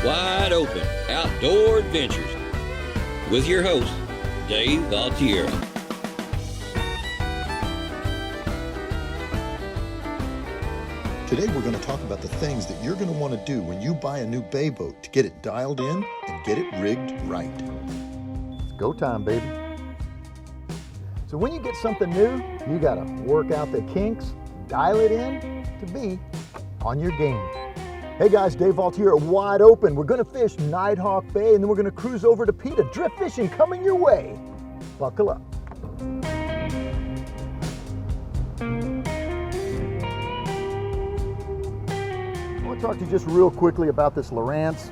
Wide Open Outdoor Adventures with your host, Dave Altiero. Today we're going to talk about the things that you're going to want to do when you buy a new bay boat to get it dialed in and get it rigged right. It's go time, baby. So when you get something new, you got to work out the kinks, dial it in to be on your game. Hey guys, Dave Altiero at Wide Open. We're going to fish Nighthawk Bay and then we're going to cruise over to PETA. Drift fishing coming your way. Buckle up. I want to talk to you just real quickly about this Lowrance.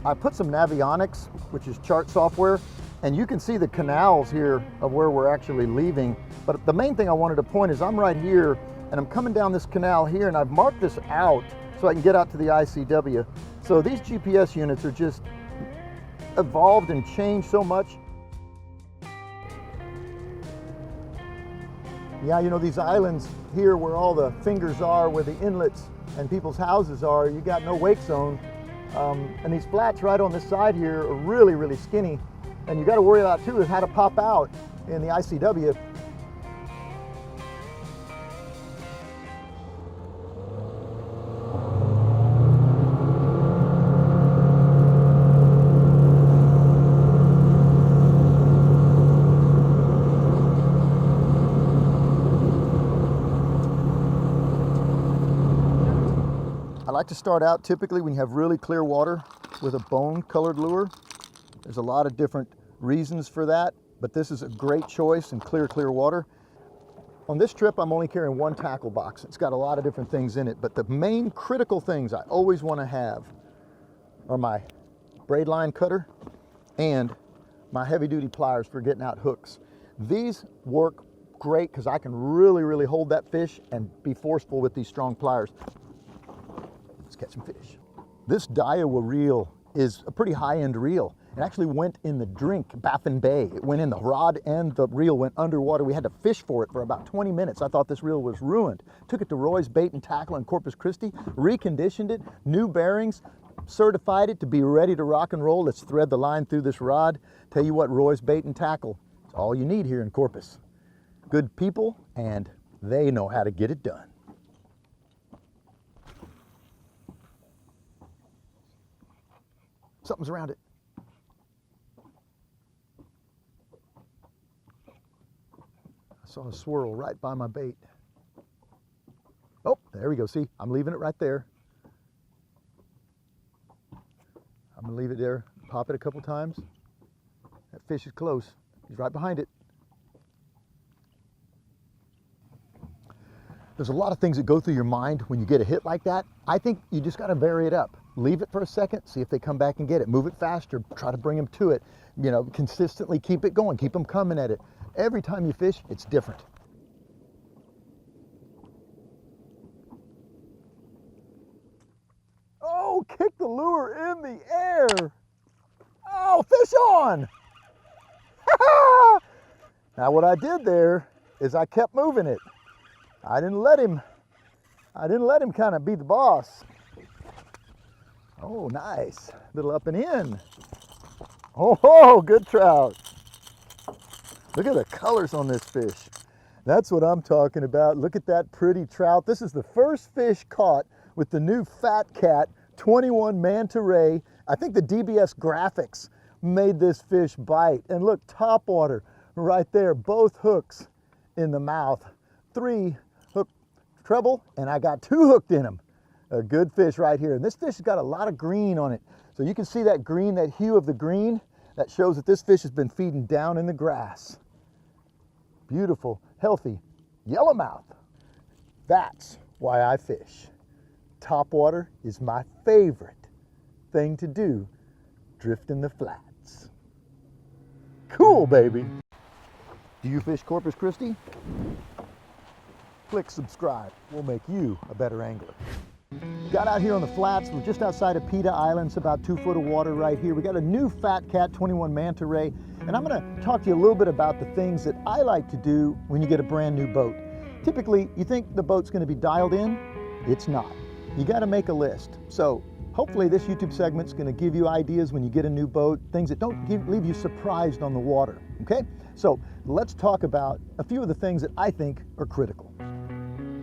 I put some Navionics, which is chart software, and you can see the canals here of where we're actually leaving. But the main thing I wanted to point is I'm right here and I'm coming down this canal here and I've marked this out so I can get out to the ICW. So these GPS units are just evolved and changed so much. Yeah, you know, these islands here where all the fingers are, where the inlets and people's houses are, you got no wake zone. And these flats right on this side here are really, really skinny. And you got to worry about too is how to pop out in the ICW. I like to start out typically when you have really clear water with a bone colored lure. There's a lot of different reasons for that, but this is a great choice in clear water. On this trip, I'm only carrying one tackle box. It's got a lot of different things in it, but the main critical things I always want to have are my braid line cutter and my heavy duty pliers for getting out hooks. These work great because I can really hold that fish and be forceful with these strong pliers. Let's catch some fish. This Daiwa reel is a pretty high-end reel. It actually went in the drink, Baffin Bay. It went in, the rod and the reel went underwater. We had to fish for it for about 20 minutes. I thought this reel was ruined. Took it to Roy's Bait and Tackle in Corpus Christi, reconditioned it, new bearings, certified it to be ready to rock and roll. Let's thread the line through this rod. Tell you what, Roy's Bait and Tackle, it's all you need here in Corpus. Good people, and they know how to get it done. Something's around it. I saw a swirl right by my bait. Oh, there we go. See, I'm leaving it right there. I'm gonna leave it there, pop it a couple times. That fish is close. He's right behind it. There's a lot of things that go through your mind when you get a hit like that. I think you just gotta vary it up. Leave it for a second, see if they come back and get it. Move it faster, try to bring them to it. You know, consistently keep it going, keep them coming at it. Every time you fish, it's different. Oh, kick the lure in the air. Oh, fish on. Now what I did there is I kept moving it. I didn't let him kind of be the boss. Oh, nice. Little up and in. Oh, good trout. Look at the colors on this fish. That's what I'm talking about. Look at that pretty trout. This is the first fish caught with the new Fat Cat 21 Manta Ray. I think the DBS graphics made this fish bite. And look, top water right there. Both hooks in the mouth. 3 hook treble, and I got 2 hooked in them. A good fish right here. And this fish has got a lot of green on it. So you can see that green, that hue of the green, that shows that this fish has been feeding down in the grass. Beautiful, healthy yellowmouth. That's why I fish. Topwater is my favorite thing to do, drifting the flats. Cool, baby. Do you fish Corpus Christi? Click subscribe. We'll make you a better angler. Got out here on the flats. We're just outside of PETA Island. It's about 2 foot of water right here. We got a new Fat Cat 21 Manta Ray, and I'm going to talk to you a little bit about the things that I like to do when you get a brand new boat. Typically, you think the boat's going to be dialed in. It's not. You got to make a list. So hopefully this YouTube segment's going to give you ideas when you get a new boat, things that don't leave you surprised on the water, okay? So let's talk about a few of the things that I think are critical.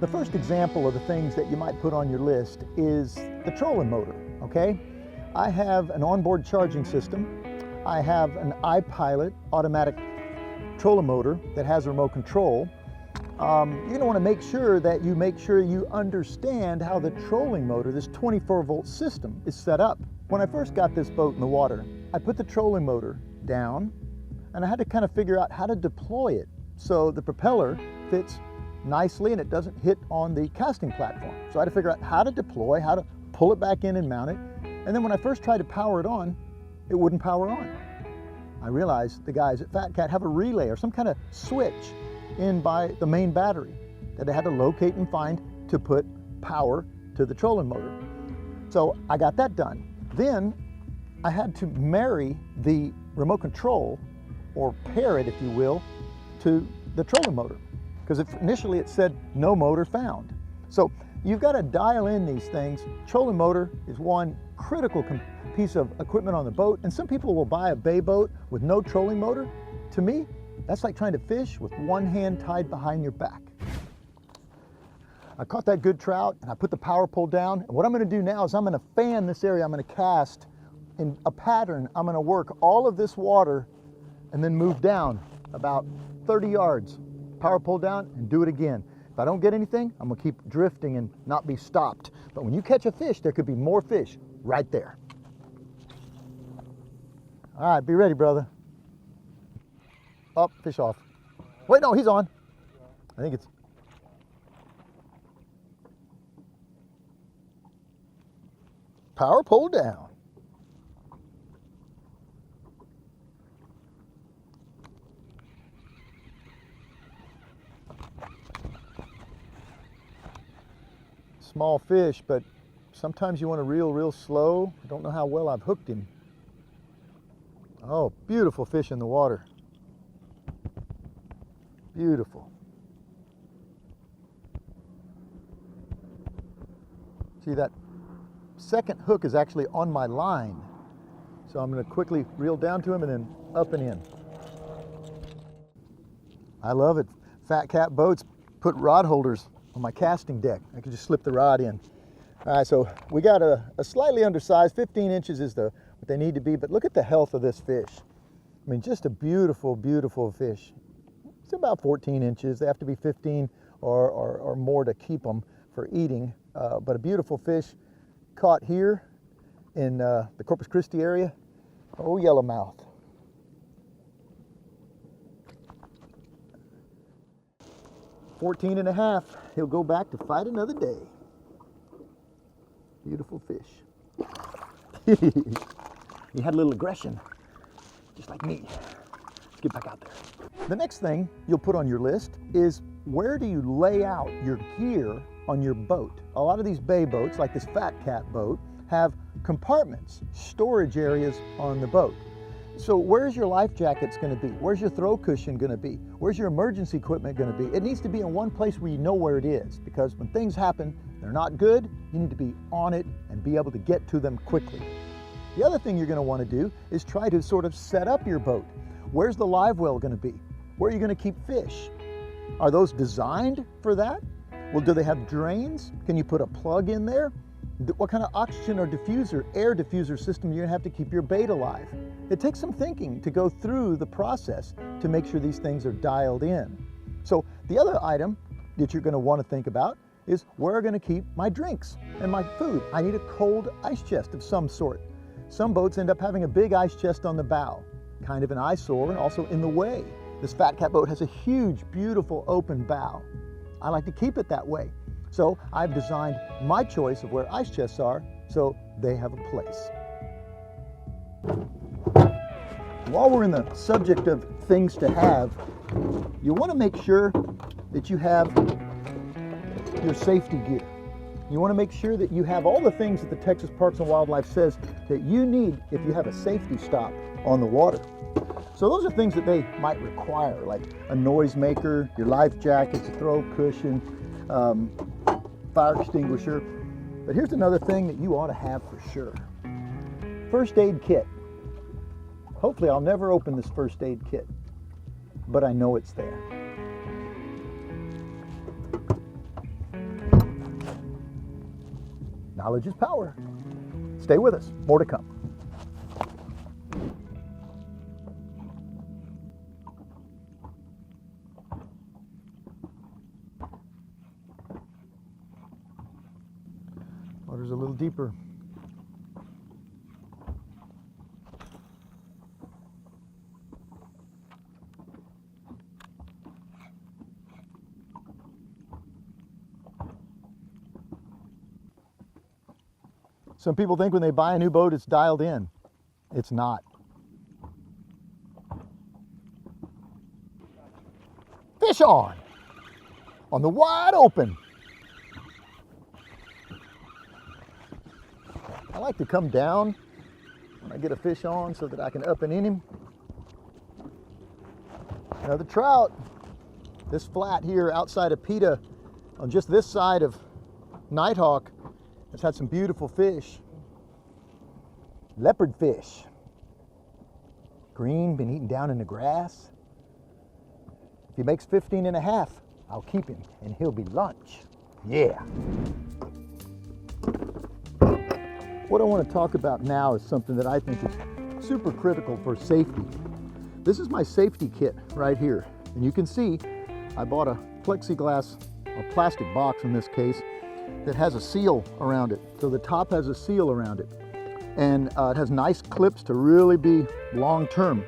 The first example of the things that you might put on your list is the trolling motor, okay? I have an onboard charging system. I have an iPilot automatic trolling motor that has a remote control. You're going to want to make sure you understand how the trolling motor, this 24-volt system, is set up. When I first got this boat in the water, I put the trolling motor down and I had to kind of figure out how to deploy it so the propeller fits nicely and it doesn't hit on the casting platform. So I had to figure out how to deploy, how to pull it back in and mount it. And then when I first tried to power it on, it wouldn't power on. I realized the guys at Fat Cat have a relay or some kind of switch in by the main battery that I had to locate and find to put power to the trolling motor. So I got that done. Then I had to marry the remote control, or pair it if you will, to the trolling motor, because initially it said no motor found. So you've got to dial in these things. Trolling motor is one critical piece of equipment on the boat, and some people will buy a bay boat with no trolling motor. To me, that's like trying to fish with one hand tied behind your back. I caught that good trout and I put the power pole down, and what I'm going to do now is I'm going to fan this area. I'm going to cast in a pattern. I'm going to work all of this water and then move down about 30 yards, power pole down, and do it again. If I don't get anything, I'm going to keep drifting and not be stopped. But when you catch a fish, there could be more fish right there. All right, be ready, brother. Up, fish off. Wait, no, he's on. I think it's... Power pole down. Small fish, but sometimes you want to reel real slow. I don't know how well I've hooked him. Oh, beautiful fish in the water. Beautiful. See, that second hook is actually on my line. So I'm going to quickly reel down to him and then up and in. I love it. Fat Cat boats put rod holders on my casting deck. I can just slip the rod in. All right, so we got a slightly undersized, 15 inches is what they need to be, but look at the health of this fish. I mean, just a beautiful, beautiful fish. It's about 14 inches. They have to be 15 or more to keep them for eating, but a beautiful fish caught here in the Corpus Christi area. Oh, yellowmouth. $14 and a half. He'll go back to fight another day. Beautiful fish. He had a little aggression, just like me. Let's get back out there. The next thing you'll put on your list is, where do you lay out your gear on your boat? A lot of these bay boats, like this Fat Cat boat, have compartments, storage areas on the boat. So where's your life jackets going to be? Where's your throw cushion going to be? Where's your emergency equipment going to be? It needs to be in one place where you know where it is, because when things happen, they're not good, you need to be on it and be able to get to them quickly. The other thing you're going to want to do is try to sort of set up your boat. Where's the live well going to be? Where are you going to keep fish? Are those designed for that? Well, do they have drains? Can you put a plug in there? What kind of oxygen or diffuser, air diffuser system you're going to have to keep your bait alive? It takes some thinking to go through the process to make sure these things are dialed in. So the other item that you're going to want to think about is, where am I going to keep my drinks and my food? I need a cold ice chest of some sort. Some boats end up having a big ice chest on the bow, kind of an eyesore and also in the way. This Fat Cat boat has a huge, beautiful open bow. I like to keep it that way. So I've designed my choice of where ice chests are so they have a place. While we're in the subject of things to have, you want to make sure that you have your safety gear. You want to make sure that you have all the things that the Texas Parks and Wildlife says that you need if you have a safety stop on the water. So those are things that they might require, like a noisemaker, your life jackets, a throw cushion, fire extinguisher. But here's another thing that you ought to have for sure. First aid kit. Hopefully I'll never open this first aid kit, but I know it's there. Knowledge is power. Stay with us, more to come. Water's a little deeper. Some people think when they buy a new boat it's dialed in. It's not. Fish on the wide open. I like to come down when I get a fish on so that I can up and in him. Another trout. This flat here outside of Peta, on just this side of Nighthawk, it's had some beautiful fish. Leopard fish. Green, been eaten down in the grass. If he makes 15 and a half, I'll keep him and he'll be lunch. Yeah. What I want to talk about now is something that I think is super critical for safety. This is my safety kit right here. And you can see I bought a plexiglass, or plastic box in this case, that has a seal around it. So the top has a seal around it. And it has nice clips to really be long term.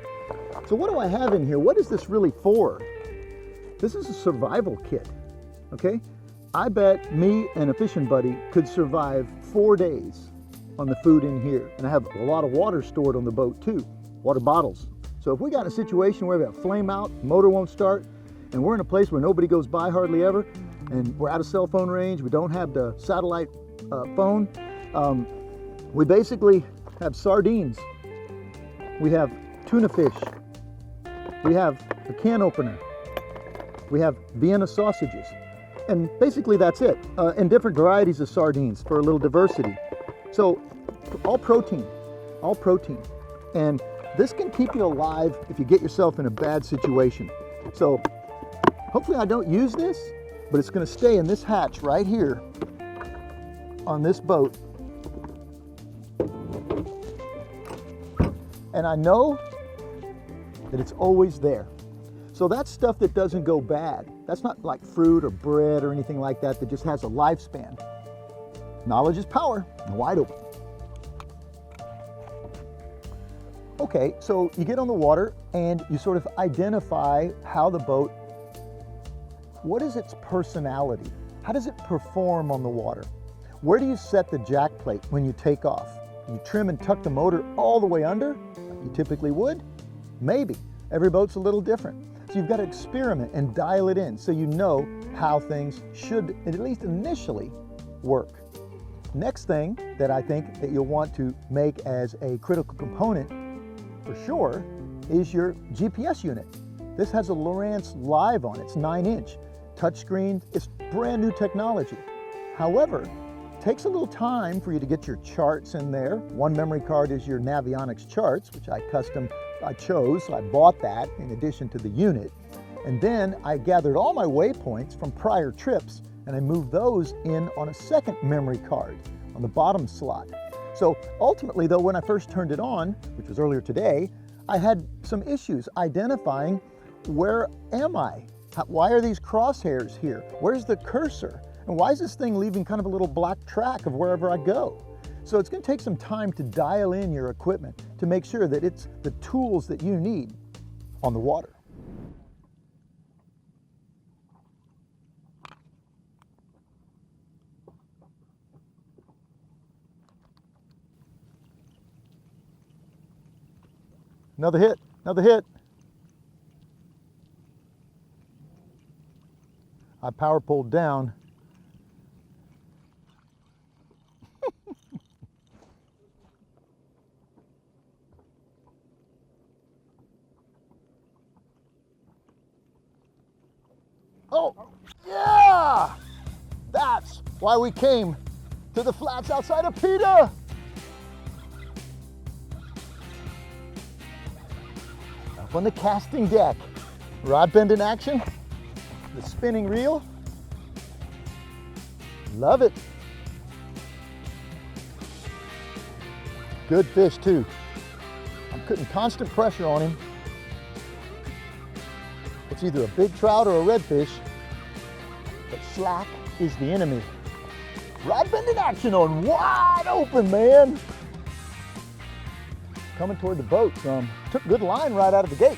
So what do I have in here? What is this really for? This is a survival kit, okay? I bet me and a fishing buddy could survive 4 days on the food in here. And I have a lot of water stored on the boat too, water bottles. So if we got in a situation where we have flame out, motor won't start, and we're in a place where nobody goes by hardly ever, and we're out of cell phone range, we don't have the satellite phone, we basically have sardines, we have tuna fish, we have a can opener, we have Vienna sausages, and basically that's it, and different varieties of sardines for a little diversity. So all protein, and this can keep you alive if you get yourself in a bad situation. So hopefully I don't use this, but it's going to stay in this hatch right here on this boat. And I know that it's always there. So that's stuff that doesn't go bad. That's not like fruit or bread or anything like that that just has a lifespan. Knowledge is power, and wide open. Okay, so you get on the water and you sort of identify how the boat, what is its personality? How does it perform on the water? Where do you set the jack plate when you take off? You trim and tuck the motor all the way under, like you typically would? Maybe. Every boat's a little different. So you've got to experiment and dial it in so you know how things should, at least initially, work. Next thing that I think that you'll want to make as a critical component for sure is your GPS unit. This has a Lowrance Live on it. It's 9-inch. Touchscreen, it's brand new technology. However, it takes a little time for you to get your charts in there. One memory card is your Navionics charts, which I chose, so I bought that in addition to the unit. And then I gathered all my waypoints from prior trips and I moved those in on a second memory card on the bottom slot. So ultimately though, when I first turned it on, which was earlier today, I had some issues identifying where am I? Why are these crosshairs here? Where's the cursor? And why is this thing leaving kind of a little black track of wherever I go? So it's going to take some time to dial in your equipment to make sure that it's the tools that you need on the water. Another hit, another hit. I power pulled down. Oh, yeah! That's why we came to the flats outside of PETA. Up on the casting deck. Rod bend in action. The spinning reel. Love it. Good fish too. I'm putting constant pressure on him. It's either a big trout or a redfish, but slack is the enemy. Rod bend in action on wide open, man. Coming toward the boat some. Took good line right out of the gate.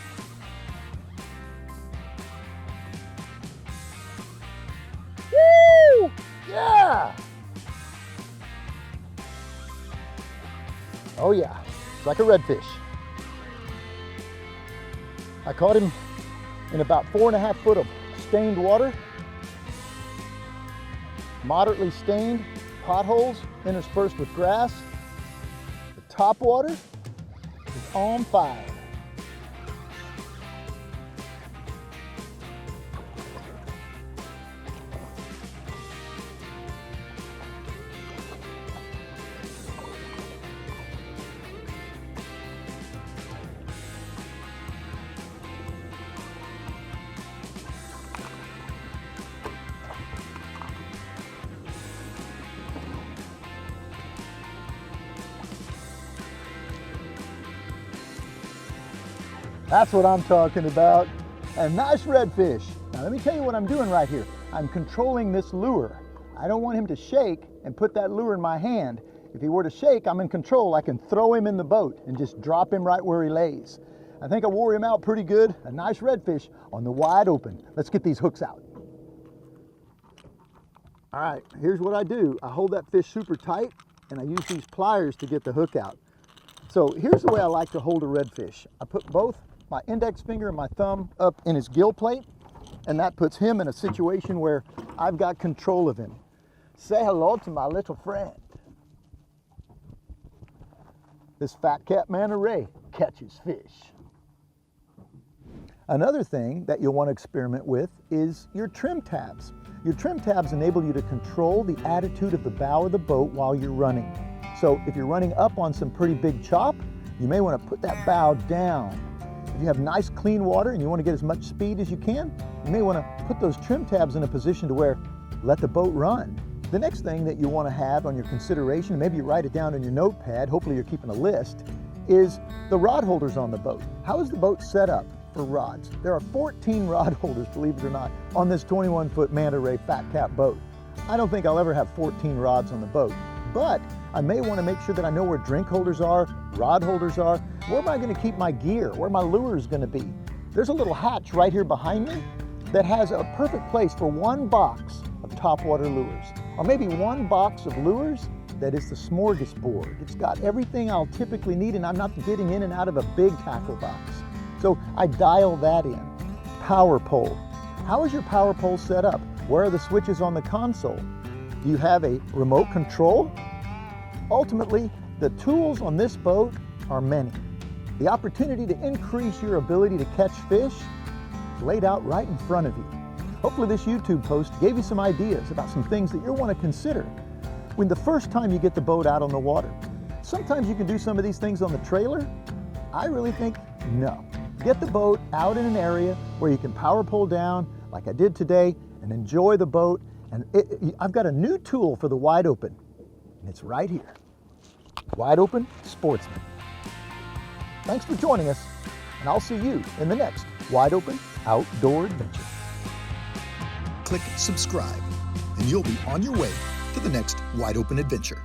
Woo! Yeah! Oh yeah, it's like a redfish. I caught him in about 4.5 foot of stained water. Moderately stained, potholes interspersed with grass. The top water is on fire. That's what I'm talking about. A nice redfish. Now let me tell you what I'm doing right here. I'm controlling this lure. I don't want him to shake and put that lure in my hand. If he were to shake, I'm in control. I can throw him in the boat and just drop him right where he lays. I think I wore him out pretty good. A nice redfish on the wide open. Let's get these hooks out. All right, here's what I do. I hold that fish super tight and I use these pliers to get the hook out. So here's the way I like to hold a redfish. I put both my index finger and my thumb up in his gill plate, and that puts him in a situation where I've got control of him. Say hello to my little friend. This fat cat manta ray catches fish. Another thing that you'll want to experiment with is your trim tabs. Your trim tabs enable you to control the attitude of the bow of the boat while you're running. So if you're running up on some pretty big chop, you may want to put that bow down. If you have nice clean water and you want to get as much speed as you can, you may want to put those trim tabs in a position to where let the boat run. The next thing that you want to have on your consideration, maybe you write it down on your notepad, hopefully you're keeping a list, is the rod holders on the boat. How is the boat set up for rods? There are 14 rod holders, believe it or not, on this 21-foot manta ray fat cat boat. I don't think I'll ever have 14 rods on the boat, but I may want to make sure that I know where drink holders are, rod holders are. Where am I going to keep my gear? Where my lure is going to be? There's a little hatch right here behind me that has a perfect place for one box of topwater lures, or maybe one box of lures that is the smorgasbord. It's got everything I'll typically need, and I'm not getting in and out of a big tackle box. So I dial that in. Power pole. How is your power pole set up? Where are the switches on the console? Do you have a remote control? Ultimately, the tools on this boat are many. The opportunity to increase your ability to catch fish is laid out right in front of you. Hopefully this YouTube post gave you some ideas about some things that you'll want to consider when the first time you get the boat out on the water. Sometimes you can do some of these things on the trailer. I really think no. Get the boat out in an area where you can power pole down like I did today and enjoy the boat. And I've got a new tool for the wide open, and it's right here. Wide Open Sportsman. Thanks for joining us, and I'll see you in the next Wide Open Outdoor Adventure. Click subscribe, and you'll be on your way to the next Wide Open Adventure.